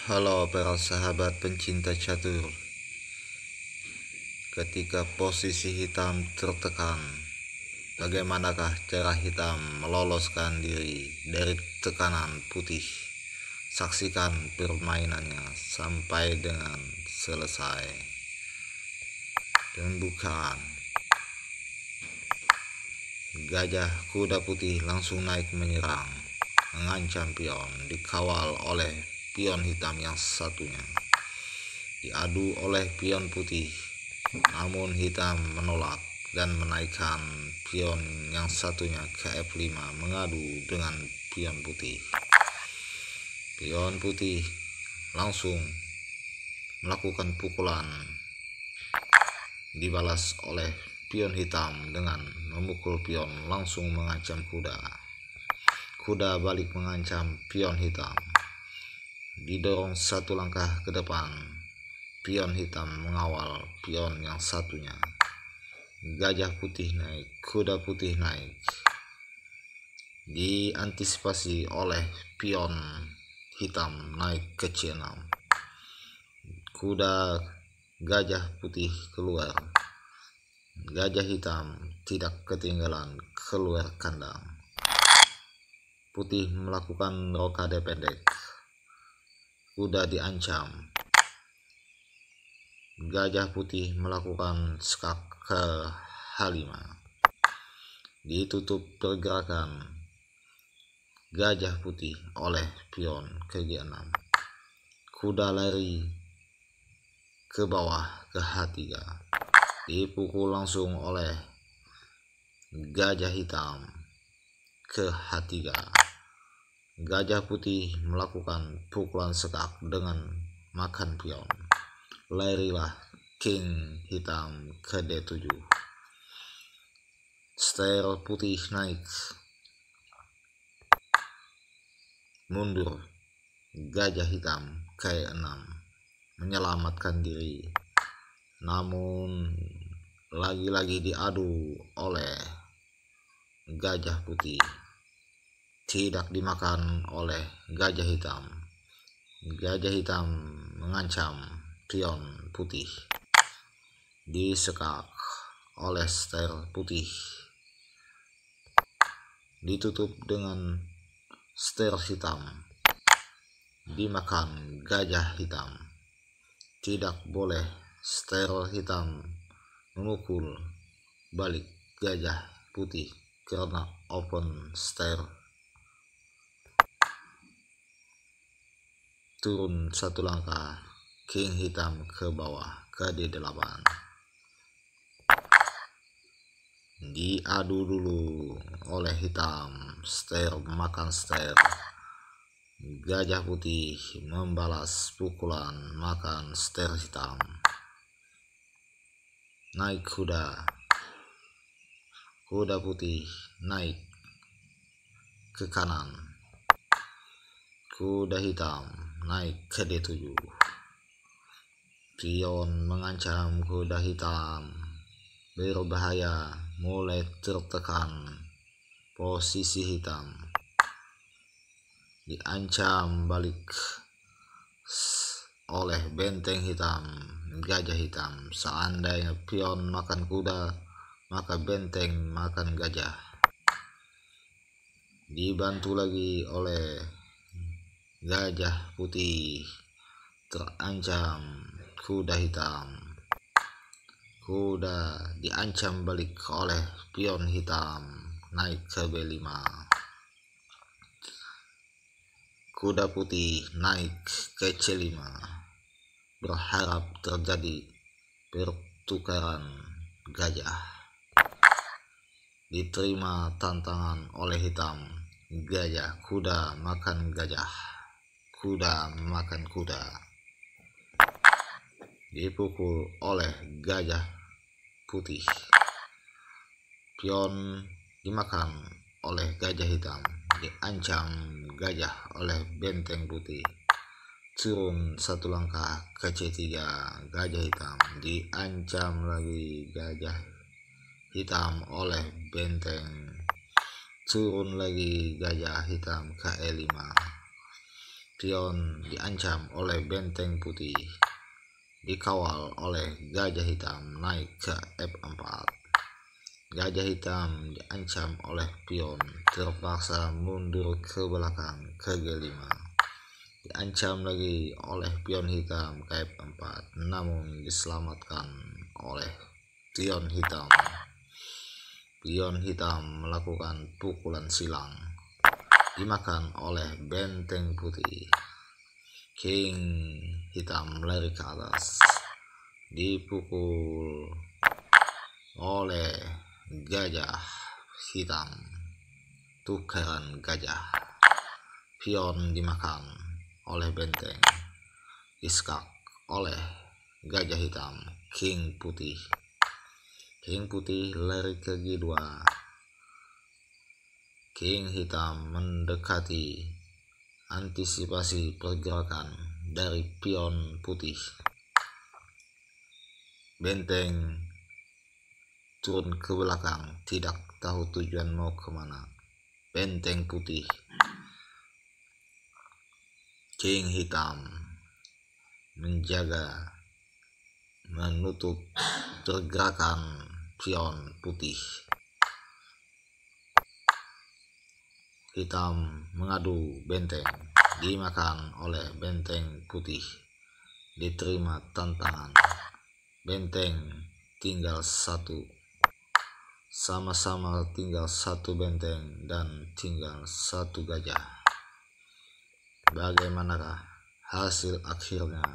Halo para sahabat pencinta catur. Ketika posisi hitam tertekan, bagaimanakah cara hitam meloloskan diri dari tekanan putih? Saksikan permainannya sampai dengan selesai. Pembukaan. Gajah kuda putih langsung naik menyerang, mengancam pion, dikawal oleh pion hitam yang satunya. Diadu oleh pion putih, namun hitam menolak dan menaikkan pion yang satunya ke F5 mengadu dengan pion putih. Pion putih langsung melakukan pukulan, dibalas oleh pion hitam dengan memukul pion langsung mengancam kuda. Kuda balik mengancam pion hitam, didorong satu langkah ke depan. Pion hitam mengawal pion yang satunya. Gajah putih naik, kuda putih naik. Diantisipasi oleh pion hitam naik ke C6. Kuda gajah putih keluar. Gajah hitam tidak ketinggalan keluar kandang. Putih melakukan rokade pendek. Kuda diancam. Gajah putih melakukan skak ke H5. Ditutup pergerakan gajah putih oleh pion ke G6. Kuda lari ke bawah ke H3. Dipukul langsung oleh gajah hitam ke H3. Gajah putih melakukan pukulan skak dengan makan pion. Larilah king hitam ke D7. Ster putih naik, mundur gajah hitam ke E6 menyelamatkan diri, namun lagi-lagi diadu oleh gajah putih, tidak dimakan oleh gajah hitam. Gajah hitam mengancam pion putih, disekak oleh ster putih, ditutup dengan ster hitam, dimakan gajah hitam. Tidak boleh ster hitam memukul balik gajah putih karena open ster. Turun satu langkah, king hitam ke bawah ke D8. Diadu dulu oleh hitam, ster makan ster. Gajah putih membalas pukulan makan ster hitam. Naik kuda. Kuda putih naik ke kanan. Kuda hitam naik ke D7. Pion mengancam kuda hitam. Berbahaya, mulai tertekan. Posisi hitam diancam balik oleh benteng hitam, gajah hitam. Seandainya pion makan kuda, maka benteng makan gajah. Dibantu lagi oleh gajah putih, terancam kuda hitam. Kuda diancam balik oleh pion hitam, naik ke B5. Kuda putih naik ke C5, berharap terjadi pertukaran gajah. Diterima tantangan oleh hitam. Gajah, kuda makan gajah. Kuda makan kuda. Dipukul oleh gajah putih. Pion dimakan oleh gajah hitam. Diancam gajah oleh benteng putih. Turun satu langkah ke C3, gajah hitam. Diancam lagi gajah hitam oleh benteng. Turun lagi gajah hitam ke E5. pion diancam oleh benteng putih, dikawal oleh gajah hitam naik ke F4. Gajah hitam diancam oleh pion, terpaksa mundur ke belakang ke G5. Diancam lagi oleh pion hitam ke F4, namun diselamatkan oleh pion hitam. Pion hitam melakukan pukulan silang, dimakan oleh benteng putih. King hitam lari ke atas, dipukul oleh gajah hitam. Tukaran gajah, pion dimakan oleh benteng, diskak oleh gajah hitam. King putih lari ke G2. King hitam mendekati, antisipasi pergerakan dari pion putih. Benteng turun ke belakang, tidak tahu tujuan mau kemana. Benteng putih. King hitam menjaga, menutup pergerakan pion putih. Hitam mengadu benteng, dimakan oleh benteng putih. Diterima tantangan. Benteng tinggal satu, sama-sama tinggal satu benteng dan tinggal satu gajah. Bagaimanakah hasil akhirnya?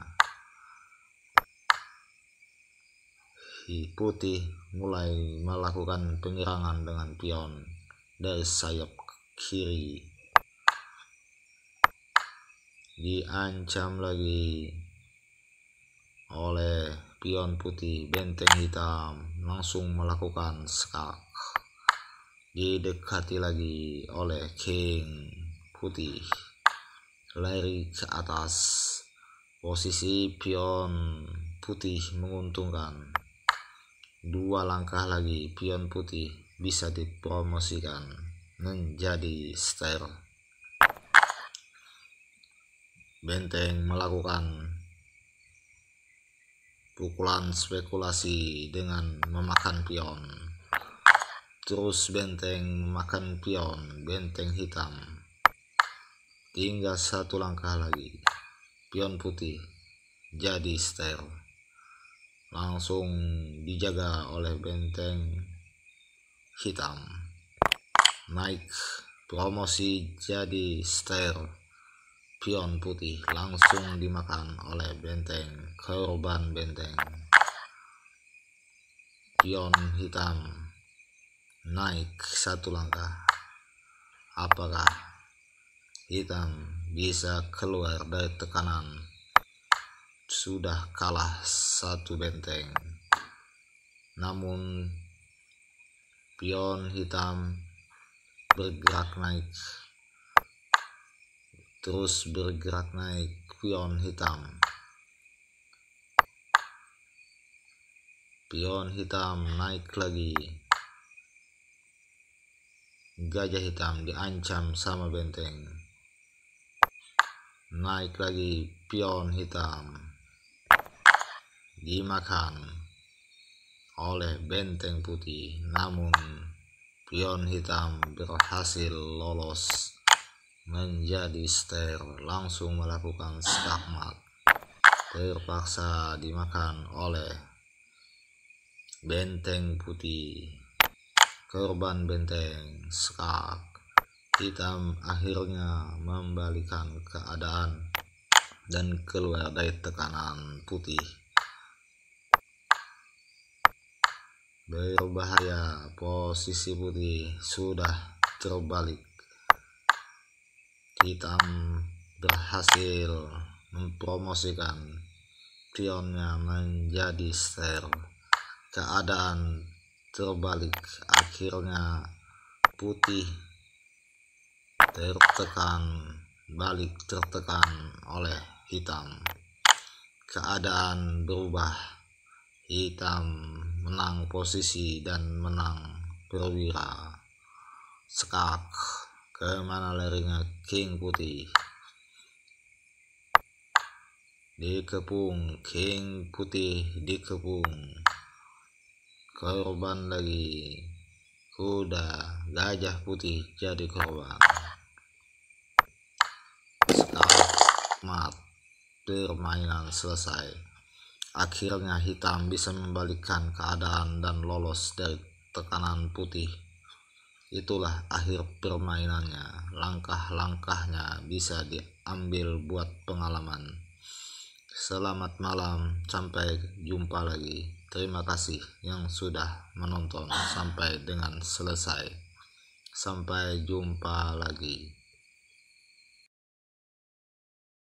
Si putih mulai melakukan penyerangan dengan pion dari sayap kiri. Diancam lagi oleh pion putih. Benteng hitam langsung melakukan skak. Didekati lagi oleh king putih, lari ke atas. Posisi pion putih menguntungkan. 2 langkah lagi pion putih bisa dipromosikan menjadi ster. Benteng melakukan pukulan spekulasi dengan memakan pion. Terus benteng memakan pion benteng hitam. Tinggal 1 langkah lagi. Pion putih jadi ster. Langsung dijaga oleh benteng hitam. Naik promosi jadi ster. Pion putih langsung dimakan oleh benteng, korban benteng. Pion hitam naik 1 langkah. Apakah hitam bisa keluar dari tekanan? Sudah kalah 1 benteng. Namun pion hitam bergerak naik. Terus bergerak naik pion hitam. Pion hitam naik lagi. Gajah hitam diancam sama benteng. Naik lagi pion hitam. Dimakan oleh benteng putih. Namun pion hitam berhasil lolos menjadi ster, langsung melakukan skakmat. Terpaksa dimakan oleh benteng putih. Korban benteng skak. Hitam akhirnya membalikan keadaan dan keluar dari tekanan putih. Berbahaya, posisi putih sudah terbalik. Hitam berhasil mempromosikan pionnya menjadi ster. Keadaan terbalik, akhirnya putih tertekan oleh hitam. Keadaan berubah. Hitam menang posisi dan menang perwira. Skak. Kemana larinya king putih? dikepung, king putih dikepung, korban lagi, kuda gajah putih jadi korban. Sekarang permainan selesai. Akhirnya hitam bisa membalikkan keadaan dan lolos dari tekanan putih. Itulah akhir permainannya. Langkah-langkahnya bisa diambil buat pengalaman. Selamat malam, sampai jumpa lagi. Terima kasih yang sudah menonton sampai dengan selesai. Sampai jumpa lagi.